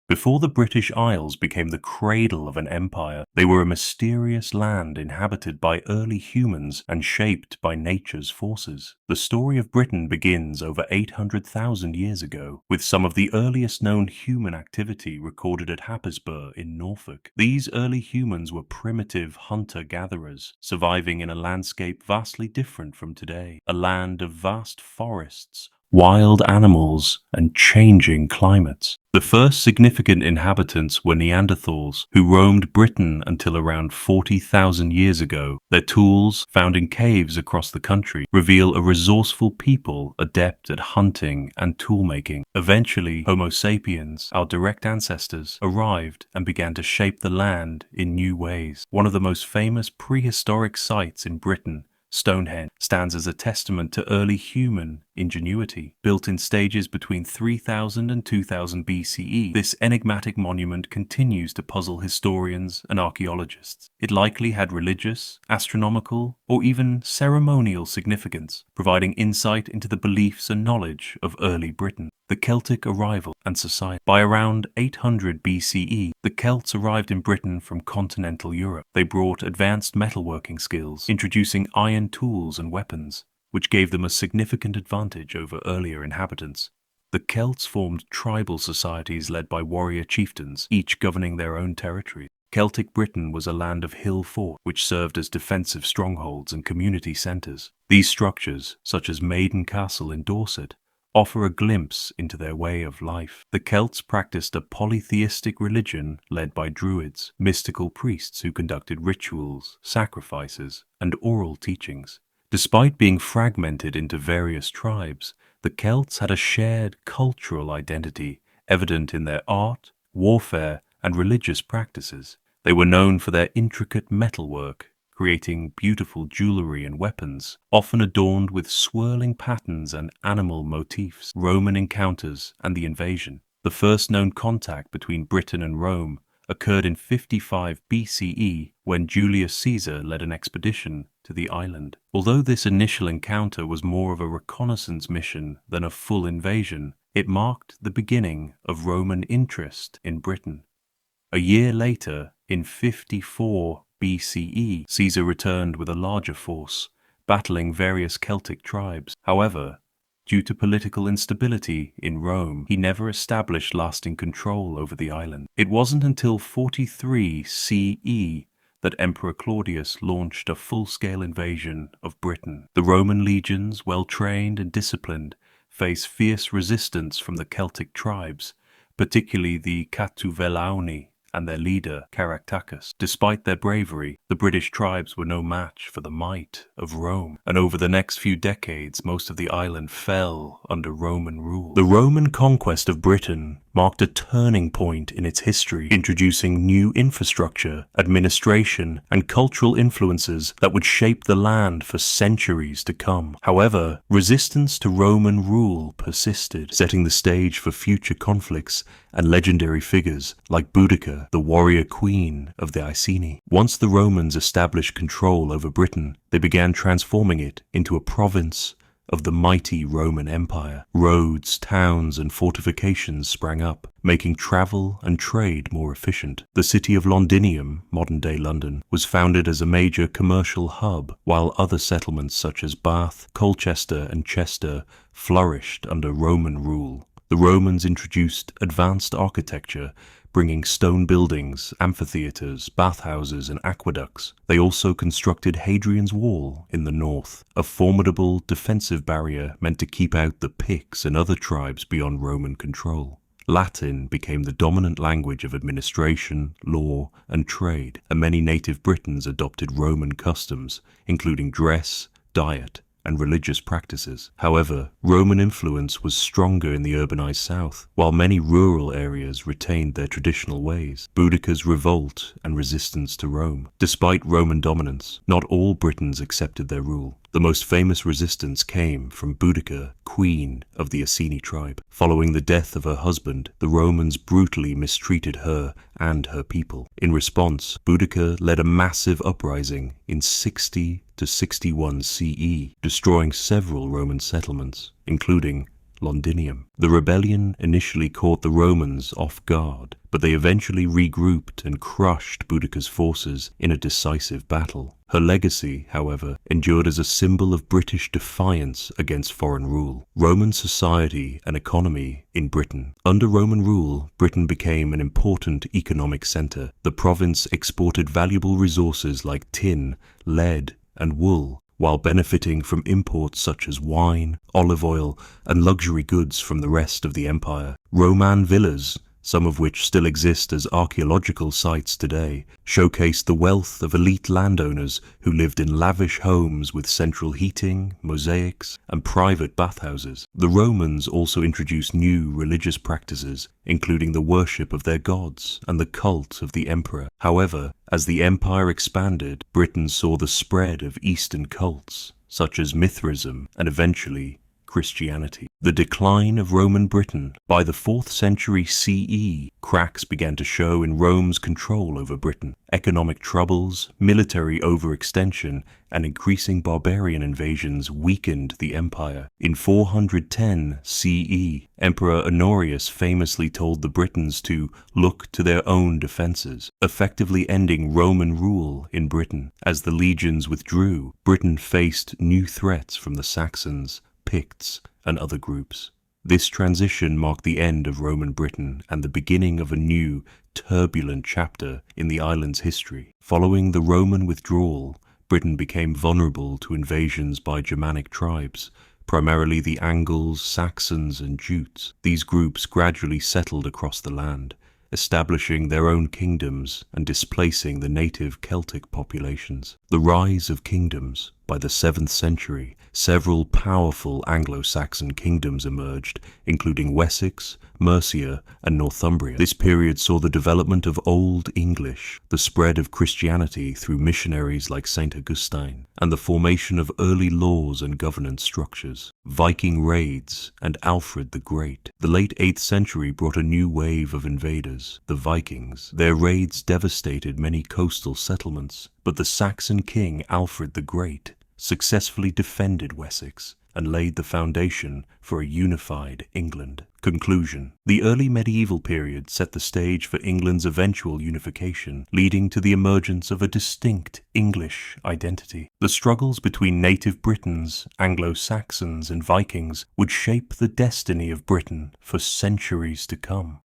Before the British Isles became the cradle of an empire, they were a mysterious land inhabited by early humans and shaped by nature's forces. The story of Britain begins over 800,000 years ago, with some of the earliest known human activity recorded at Happisburgh in Norfolk. These early humans were primitive hunter-gatherers, surviving in a landscape vastly different from today, a land of vast forests, wild animals, and changing climates. The first significant inhabitants were Neanderthals, who roamed Britain until around 40,000 years ago. Their tools, found in caves across the country, reveal a resourceful people adept at hunting and toolmaking. Eventually, Homo sapiens, our direct ancestors, arrived and began to shape the land in new ways. One of the most famous prehistoric sites in Britain, Stonehenge, stands as a testament to early human ingenuity. Built in stages between 3000 and 2000 BCE, this enigmatic monument continues to puzzle historians and archaeologists. It likely had religious, astronomical, or even ceremonial significance, providing insight into the beliefs and knowledge of early Britain. The Celtic arrival and society. By around 800 BCE, the Celts arrived in Britain from continental Europe. They brought advanced metalworking skills, introducing iron tools and weapons, which gave them a significant advantage over earlier inhabitants. The Celts formed tribal societies led by warrior chieftains, each governing their own territory. Celtic Britain was a land of hill forts, which served as defensive strongholds and community centres. These structures, such as Maiden Castle in Dorset, offer a glimpse into their way of life. The Celts practiced a polytheistic religion led by druids, mystical priests who conducted rituals, sacrifices, and oral teachings. Despite being fragmented into various tribes, the Celts had a shared cultural identity, evident in their art, warfare, and religious practices. They were known for their intricate metalwork, creating beautiful jewelry and weapons, often adorned with swirling patterns and animal motifs. Roman encounters and the invasion. The first known contact between Britain and Rome occurred in 55 BCE when Julius Caesar led an expedition to the island. Although this initial encounter was more of a reconnaissance mission than a full invasion, it marked the beginning of Roman interest in Britain. A year later, in 54 BCE, Caesar returned with a larger force, battling various Celtic tribes. However, due to political instability in Rome, he never established lasting control over the island. It wasn't until 43 CE that Emperor Claudius launched a full-scale invasion of Britain. The Roman legions, well-trained and disciplined, faced fierce resistance from the Celtic tribes, particularly the Catuvelauni and their leader, Caractacus. Despite their bravery, the British tribes were no match for the might of Rome, and over the next few decades, most of the island fell under Roman rule. The Roman conquest of Britain marked a turning point in its history, introducing new infrastructure, administration, and cultural influences that would shape the land for centuries to come. However, resistance to Roman rule persisted, setting the stage for future conflicts and legendary figures like Boudica, the warrior queen of the Iceni. Once the Romans established control over Britain, they began transforming it into a province of the mighty Roman Empire. Roads, towns, and fortifications sprang up, making travel and trade more efficient. The city of Londinium, modern-day London, was founded as a major commercial hub, while other settlements such as Bath, Colchester, and Chester flourished under Roman rule. The Romans introduced advanced architecture, bringing stone buildings, amphitheaters, bathhouses, and aqueducts. They also constructed Hadrian's Wall in the north, a formidable defensive barrier meant to keep out the Picts and other tribes beyond Roman control. Latin became the dominant language of administration, law, and trade, and many native Britons adopted Roman customs, including dress, diet, and religious practices. However, Roman influence was stronger in the urbanized south, while many rural areas retained their traditional ways. Boudica's revolt and resistance to Rome. Despite Roman dominance, not all Britons accepted their rule. The most famous resistance came from Boudica, queen of the Iceni tribe. Following the death of her husband, the Romans brutally mistreated her and her people. In response, Boudica led a massive uprising in 60 to 61 CE, destroying several Roman settlements, including Londinium. The rebellion initially caught the Romans off guard, but they eventually regrouped and crushed Boudica's forces in a decisive battle. Her legacy, however, endured as a symbol of British defiance against foreign rule. Roman society and economy in Britain. Under Roman rule, Britain became an important economic centre. The province exported valuable resources like tin, lead, and wool, while benefiting from imports such as wine, olive oil, and luxury goods from the rest of the empire. Roman villas, some of which still exist as archaeological sites today, showcased the wealth of elite landowners who lived in lavish homes with central heating, mosaics, and private bathhouses. The Romans also introduced new religious practices, including the worship of their gods and the cult of the emperor. However, as the empire expanded, Britain saw the spread of Eastern cults, such as Mithraism and eventually Christianity. The decline of Roman Britain. By the 4th century CE, cracks began to show in Rome's control over Britain. Economic troubles, military overextension, and increasing barbarian invasions weakened the empire. In 410 CE, Emperor Honorius famously told the Britons to look to their own defenses, effectively ending Roman rule in Britain. As the legions withdrew, Britain faced new threats from the Saxons, Picts, and other groups. This transition marked the end of Roman Britain and the beginning of a new, turbulent chapter in the island's history. Following the Roman withdrawal, Britain became vulnerable to invasions by Germanic tribes, primarily the Angles, Saxons, and Jutes. These groups gradually settled across the land, establishing their own kingdoms and displacing the native Celtic populations. The rise of kingdoms. By the 7th century, several powerful Anglo-Saxon kingdoms emerged, including Wessex, Mercia, and Northumbria. This period saw the development of Old English, the spread of Christianity through missionaries like St. Augustine, and the formation of early laws and governance structures. Viking raids and Alfred the Great. The late 8th century brought a new wave of invaders, the Vikings. Their raids devastated many coastal settlements, but the Saxon king Alfred the Great successfully defended Wessex and laid the foundation for a unified England. Conclusion. The early medieval period set the stage for England's eventual unification, leading to the emergence of a distinct English identity. The struggles between native Britons, Anglo-Saxons, and Vikings would shape the destiny of Britain for centuries to come.